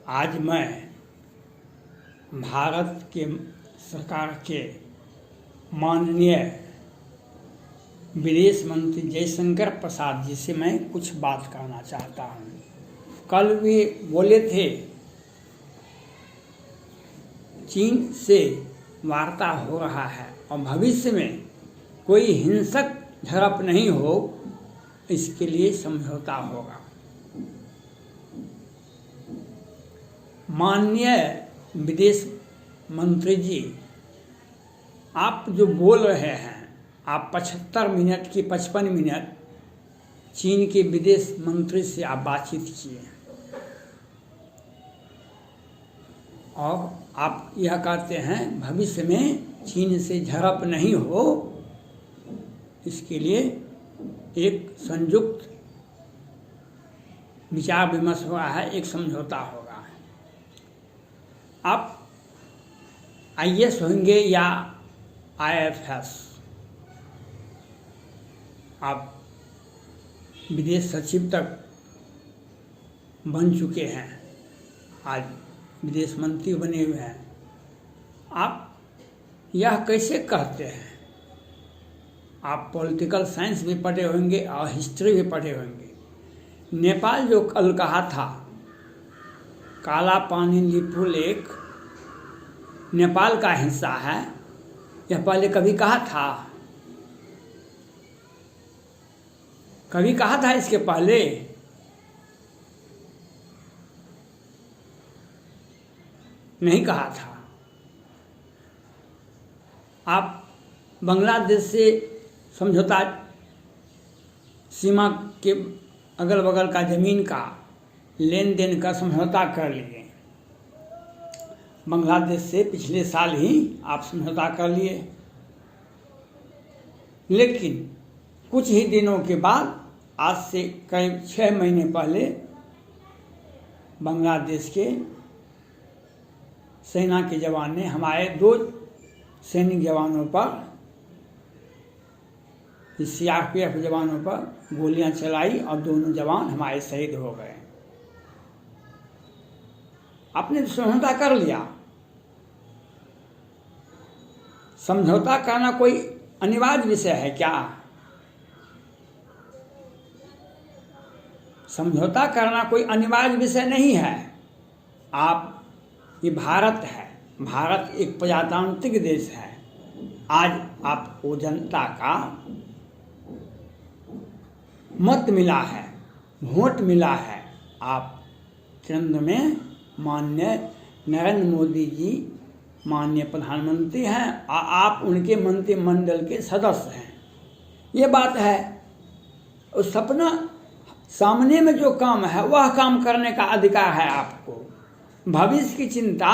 आज मैं भारत के सरकार के माननीय विदेश मंत्री जयशंकर प्रसाद जी से मैं कुछ बात करना चाहता हूँ। कल वे बोले थे चीन से वार्ता हो रहा है और भविष्य में कोई हिंसक झड़प नहीं हो, इसके लिए समझौता होगा। माननीय विदेश मंत्री जी, आप जो बोल रहे हैं, आप 75 मिनट की 55 मिनट चीन के विदेश मंत्री से आप बातचीत किए और आप यह कहते हैं भविष्य में चीन से झड़प नहीं हो, इसके लिए एक संयुक्त विचार विमर्श हुआ है, एक समझौता होगा। आप IAS होंगे या IFS, आप विदेश सचिव तक बन चुके हैं, आज विदेश मंत्री बने हुए हैं। आप यह कैसे कहते हैं? आप पॉलिटिकल साइंस भी पढ़े होंगे और हिस्ट्री भी पढ़े होंगे। नेपाल जो कल कहा था काला पानी लिपु लेक नेपाल का हिस्सा है, यह पहले कभी कहा था? कभी कहा था इसके पहले? नहीं कहा था। आप बांग्लादेश से समझौता, सीमा के अगल बगल का ज़मीन का लेन देन का समझौता कर लिए। बांग्लादेश से पिछले साल ही आप समझौता कर लिए, लेकिन कुछ ही दिनों के बाद, आज से करीब 6 महीने पहले, बांग्लादेश के सेना के जवान ने हमारे 2 सैनिक जवानों पर, CRPF जवानों पर गोलियां चलाई और दोनों जवान हमारे शहीद हो गए। आपने तो समझौता कर लिया। समझौता करना कोई अनिवार्य विषय है क्या? समझौता करना कोई अनिवार्य विषय नहीं है। ये भारत है, भारत एक प्रजातांत्रिक देश है। आज आपको जनता का मत मिला है, वोट मिला है। आप केंद्र में माननीय नरेंद्र मोदी जी माननीय प्रधानमंत्री हैं और आप उनके मंत्रिमंडल के सदस्य हैं। ये बात है। उस सपना सामने में जो काम है वह काम करने का अधिकार है आपको। भविष्य की चिंता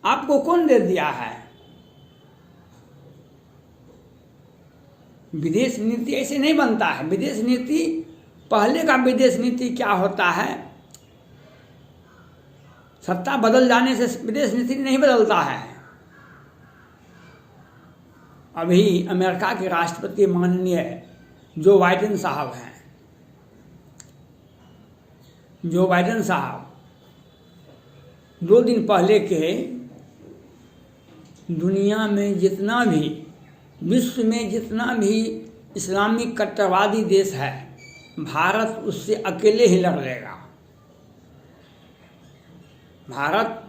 आपको कौन दे दिया है? विदेश नीति ऐसे नहीं बनता है। विदेश नीति, पहले का विदेश नीति क्या होता है? सत्ता बदल जाने से विदेश नीति नहीं बदलता है। अभी अमेरिका के राष्ट्रपति माननीय जो बाइडेन साहब हैं, जो बाइडेन साहब 2 दिन पहले के दुनिया में जितना भी, विश्व में जितना भी इस्लामिक कट्टरवादी देश है, भारत उससे अकेले ही लड़ लेगा। भारत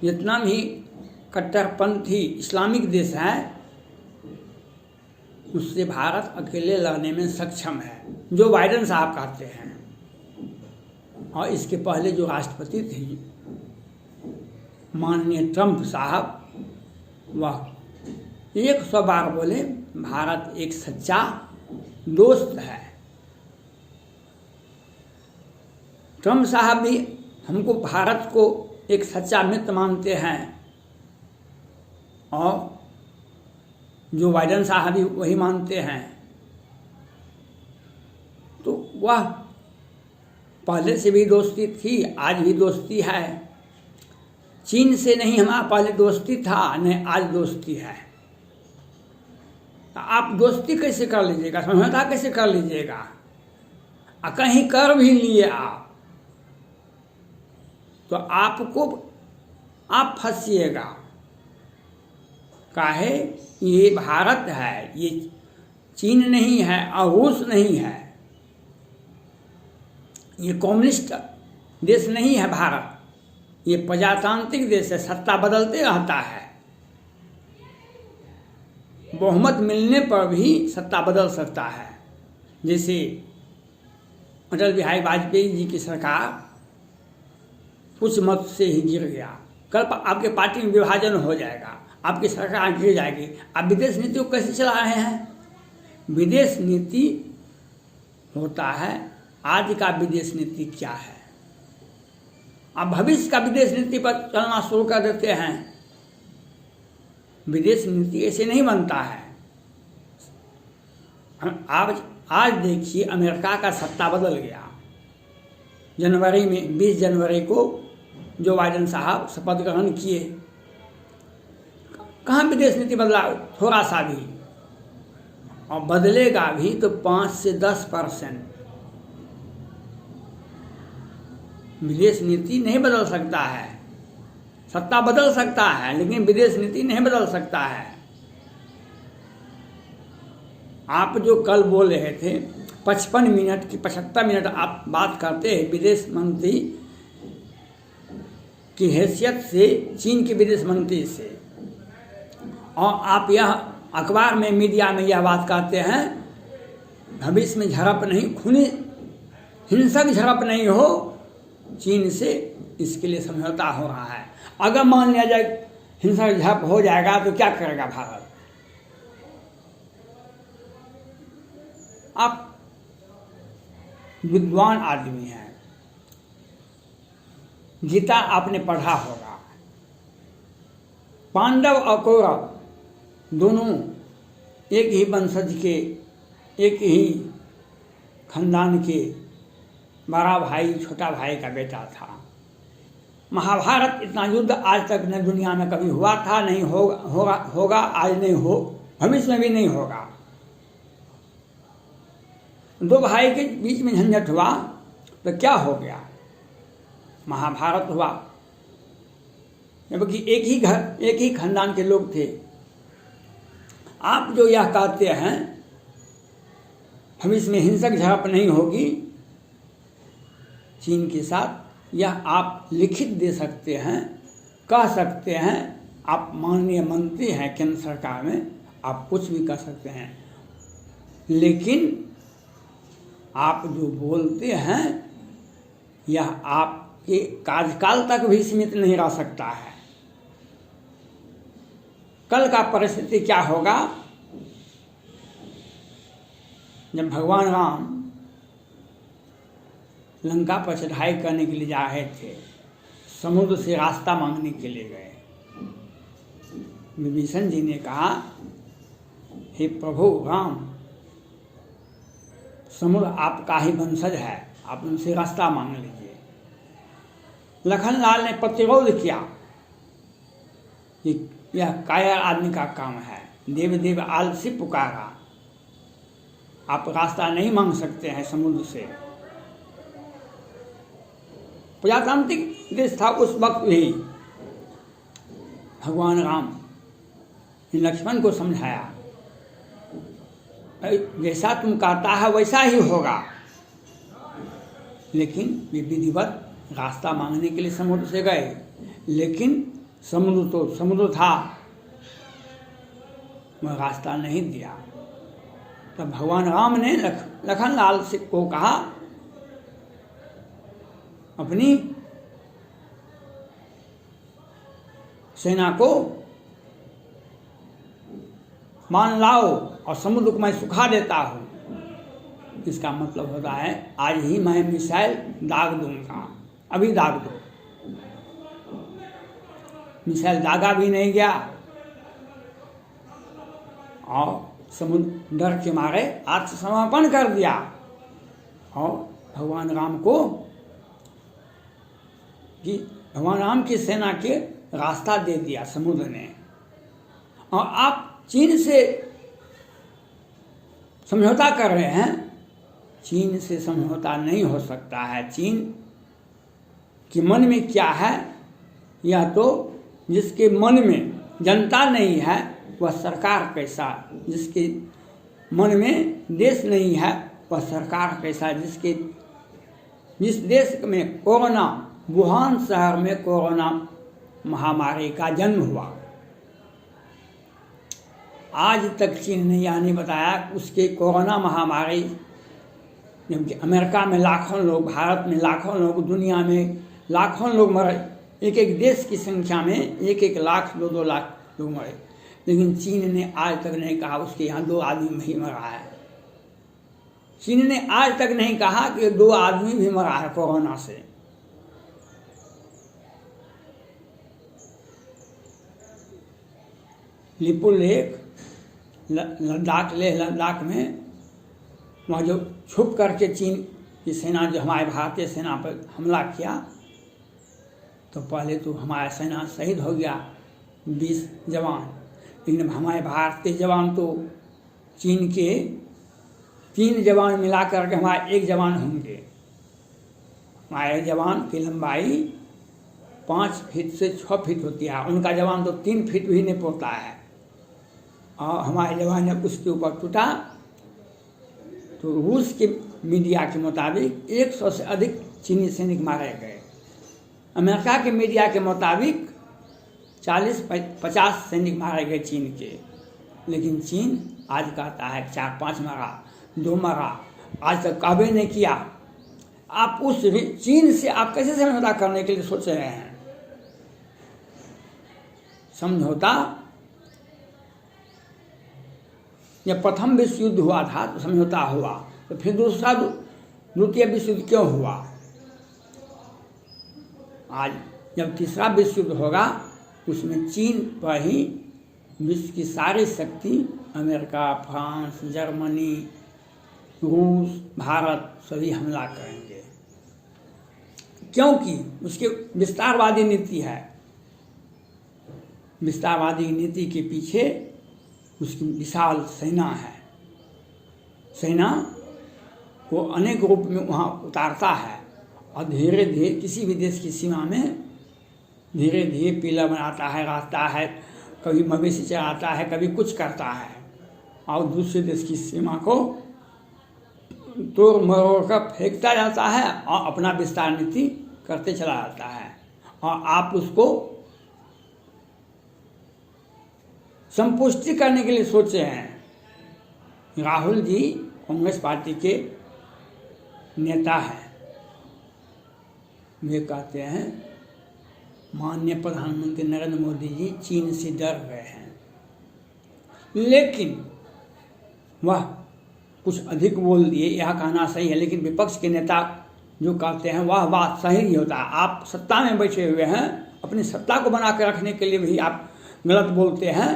जितना भी कट्टरपंथी इस्लामिक देश है, उससे भारत अकेले लड़ने में सक्षम है, जो बाइडेन साहब कहते हैं। और इसके पहले जो राष्ट्रपति थे माननीय ट्रंप साहब, वह 100 बार बोले भारत एक सच्चा दोस्त है। ट्रंप साहब भी हमको, भारत को एक सच्चा मित्र मानते हैं और जो बाइडेन साहब भी वही मानते हैं। तो वह पहले से भी दोस्ती थी, आज भी दोस्ती है। चीन से नहीं हमारा पहले दोस्ती था, नहीं आज दोस्ती है। आप दोस्ती कैसे कर लीजिएगा? समझौता कैसे कर लीजिएगा? कहीं कर भी लिए आप तो आप फंसिएगा। काहे, ये भारत है, ये चीन नहीं है और रूस नहीं है, ये कम्युनिस्ट देश नहीं है भारत, ये प्रजातांत्रिक देश है। सत्ता बदलते रहता है, बहुमत मिलने पर भी सत्ता बदल सकता है। जैसे अटल बिहारी वाजपेयी जी की सरकार कुछ मत से ही गिर गया, कल आपके पार्टी में विभाजन हो जाएगा, आपकी सरकार गिर जाएगी। आप विदेश नीति को कैसे चला रहे हैं? विदेश नीति होता है, आज का विदेश नीति क्या है, आप भविष्य का विदेश नीति पर चलना शुरू कर देते हैं। विदेश नीति ऐसे नहीं बनता है। आज देखिए, अमेरिका का सत्ता बदल गया। जनवरी में 20 जनवरी को जो बाइडेन साहब शपथ ग्रहण किए, कहाँ विदेश नीति बदला? थोड़ा सा भी, और बदलेगा भी तो 5 से 10%। विदेश नीति नहीं बदल सकता है। सत्ता बदल सकता है लेकिन विदेश नीति नहीं बदल सकता है। आप जो कल बोल रहे थे 55 मिनट की 75 मिनट आप बात करते हैं विदेश मंत्री की हैसियत से, चीन के विदेश मंत्री से, और आप यह अखबार में, मीडिया में यह बात कहते हैं भविष्य में झड़प नहीं, खूनी हिंसक झड़प नहीं हो चीन से, इसके लिए समझौता हो रहा है। अगर मान लिया जाए हिंसक झड़प हो जाएगा तो क्या करेगा भारत? आप विद्वान आदमी हैं, गीता आपने पढ़ा होगा। पांडव और कौरव दोनों एक ही वंशज के, एक ही खानदान के, बड़ा भाई छोटा भाई का बेटा था। महाभारत इतना युद्ध आज तक न दुनिया में कभी हुआ था, नहीं होगा, आज नहीं हो, भविष्य में भी नहीं होगा। दो भाई के बीच में झंझट हुआ तो क्या हो गया? महाभारत हुआ, जबकि एक ही घर, एक ही खानदान के लोग थे। आप जो यह कहते हैं भविष्य में हिंसक झड़प नहीं होगी चीन के साथ, यह आप लिखित दे सकते हैं, कह सकते हैं। आप माननीय मंत्री हैं केंद्र सरकार में, आप कुछ भी कर सकते हैं, लेकिन आप जो बोलते हैं यह आपके कार्यकाल तक भी सीमित नहीं रह सकता है। कल का परिस्थिति क्या होगा? जब भगवान राम लंका पर चढ़ाई करने के लिए जा रहे थे, समुद्र से रास्ता मांगने के लिए गए। विभीषण जी ने कहा, हे प्रभु राम, समुद्र आपका ही वंशज है, आप उनसे रास्ता मांग लीजिए। लखनलाल ने प्रतिरोध किया कि यह कायर आदमी का काम है, देव देव आलसी पुकारा, आप रास्ता नहीं मांग सकते हैं समुद्र से। प्रजातांत्रिक देश था उस वक्त भी। भगवान राम ने लक्ष्मण को समझाया, जैसा तुम कहता है वैसा ही होगा, लेकिन वे विधिवत रास्ता मांगने के लिए समुद्र से गए, लेकिन समुद्र तो समुद्र था, वह रास्ता नहीं दिया। तब भगवान राम ने लखनलाल से को कहा, अपनी सेना को मान लाओ और समुद्र को मैं सुखा देता हूँ। इसका मतलब होता है आज ही मैं मिसाइल दाग दूंगा, अभी दाग दो। मिसाइल दागा भी नहीं गया और समुद्र डर के मारे आत्मसमर्पण कर दिया और भगवान राम को कि भगवान राम की सेना के रास्ता दे दिया समुद्र ने। और आप चीन से समझौता कर रहे हैं, चीन से समझौता नहीं हो सकता है। चीन के मन में क्या है, यह तो जिसके मन में जनता नहीं है वह सरकार कैसा, जिसके मन में देश नहीं है वह सरकार कैसा। जिस देश में कोरोना, वुहान शहर में कोरोना महामारी का जन्म हुआ, आज तक चीन ने यह नहीं बताया उसके कोरोना महामारी, जबकि अमेरिका में लाखों लोग, भारत में लाखों लोग, दुनिया में लाखों लोग मरे, एक एक देश की संख्या में 1-1 लाख 2-2 लाख लोग मरे, लेकिन चीन ने आज तक नहीं कहा उसके यहाँ 2 आदमी भी मरा है। चीन ने आज तक नहीं कहा कि 2 आदमी भी मरा है कोरोना से। लिपुल लेक, लद्दाख, लेह लद्दाख में वहाँ जो छुप करके चीन की सेना, जो हमारे भारतीय सेना पर हमला किया, तो पहले तो हमारा सेना शहीद हो गया 20 जवान, लेकिन हमारे भारतीय जवान तो चीन के 3 जवान मिला करके हमारे 1 जवान होंगे। हमारे जवान की लंबाई 5 फीट से 6 फीट होती है, उनका जवान तो 3 फीट भी नहीं पहुँचता है, और हमारे जवान जब उसके ऊपर टूटा तो रूस के मीडिया के मुताबिक 100 से अधिक चीनी सैनिक मारे गए। अमेरिका के मीडिया के मुताबिक 40-50 सैनिक मारे गए चीन के, लेकिन चीन आज कहता है 4-5 मारा, 2 मारा, आज तक काबे नहीं किया। आप उस चीन से आप कैसे समझौता करने के लिए सोच रहे हैं? समझौता, जब प्रथम विश्व युद्ध हुआ था तो समझौता हुआ, तो फिर द्वितीय विश्व युद्ध क्यों हुआ? आज जब तीसरा विश्व युद्ध होगा उसमें चीन पर ही विश्व की सारी शक्ति, अमेरिका, फ्रांस, जर्मनी, रूस, भारत सभी हमला करेंगे, क्योंकि उसके विस्तारवादी नीति है। विस्तारवादी नीति के पीछे उसकी विशाल सेना है। सेना को अनेक रूप में वहाँ उतारता है और धीरे धीरे किसी भी देश की सीमा में धीरे धीरे पीला बनाता है, रास्ता है, कभी मवेशी चराता है, कभी कुछ करता है, और दूसरे देश की सीमा को तोड़ मरोड़ कर फेंकता जाता है और अपना विस्तार नीति करते चला जाता है। और आप उसको संपुष्टि करने के लिए सोचे हैं। राहुल जी कांग्रेस पार्टी के नेता हैं, वे कहते हैं माननीय प्रधानमंत्री नरेंद्र मोदी जी चीन से डर गए हैं, लेकिन वह कुछ अधिक बोल दिए, यह कहना सही है, लेकिन विपक्ष के नेता जो कहते हैं वह बात सही नहीं होता। आप सत्ता में बैठे हुए हैं, अपनी सत्ता को बना कर रखने के लिए भी आप गलत बोलते हैं,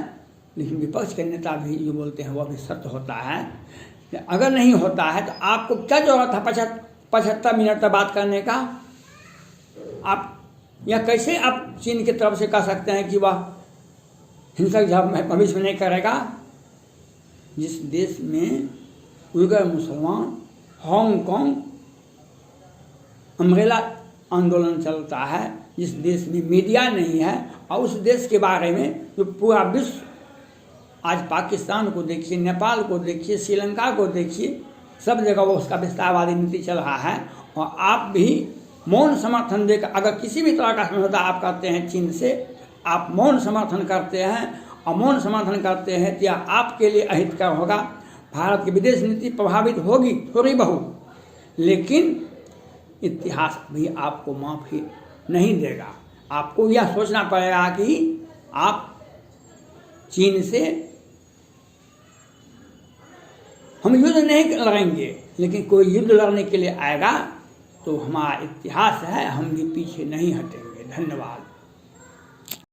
लेकिन विपक्ष के नेता भी जो बोलते हैं वह भी सत्य होता है। अगर नहीं होता है तो आपको क्या जरूरत है 75 मिनट तक बात करने का? आप या कैसे आप चीन की तरफ से कह सकते हैं कि वह हिंसक भविष्य में नहीं करेगा? जिस देश में उइगर मुसलमान, हांगकांग, अम्ब्रेला आंदोलन चलता है, जिस देश में मीडिया नहीं है, और उस देश के बारे में जो पूरा विश्व, आज पाकिस्तान को देखिए, नेपाल को देखिए, श्रीलंका को देखिए, सब जगह वो उसका विस्तारवादी नीति चल रहा है, और आप भी मौन समर्थन देकर अगर किसी भी तरह का समझौता आप करते हैं चीन से, आप मौन समर्थन करते हैं, और मौन समर्थन करते हैं तो यह आपके लिए अहितकर होगा। भारत की विदेश नीति प्रभावित होगी थोड़ी बहुत, लेकिन इतिहास भी आपको माफ़ी नहीं देगा। आपको यह सोचना पड़ेगा कि आप चीन से हम युद्ध नहीं लड़ेंगे, लेकिन कोई युद्ध लड़ने के लिए आएगा तो हमारा इतिहास है, हम भी पीछे नहीं हटेंगे। धन्यवाद।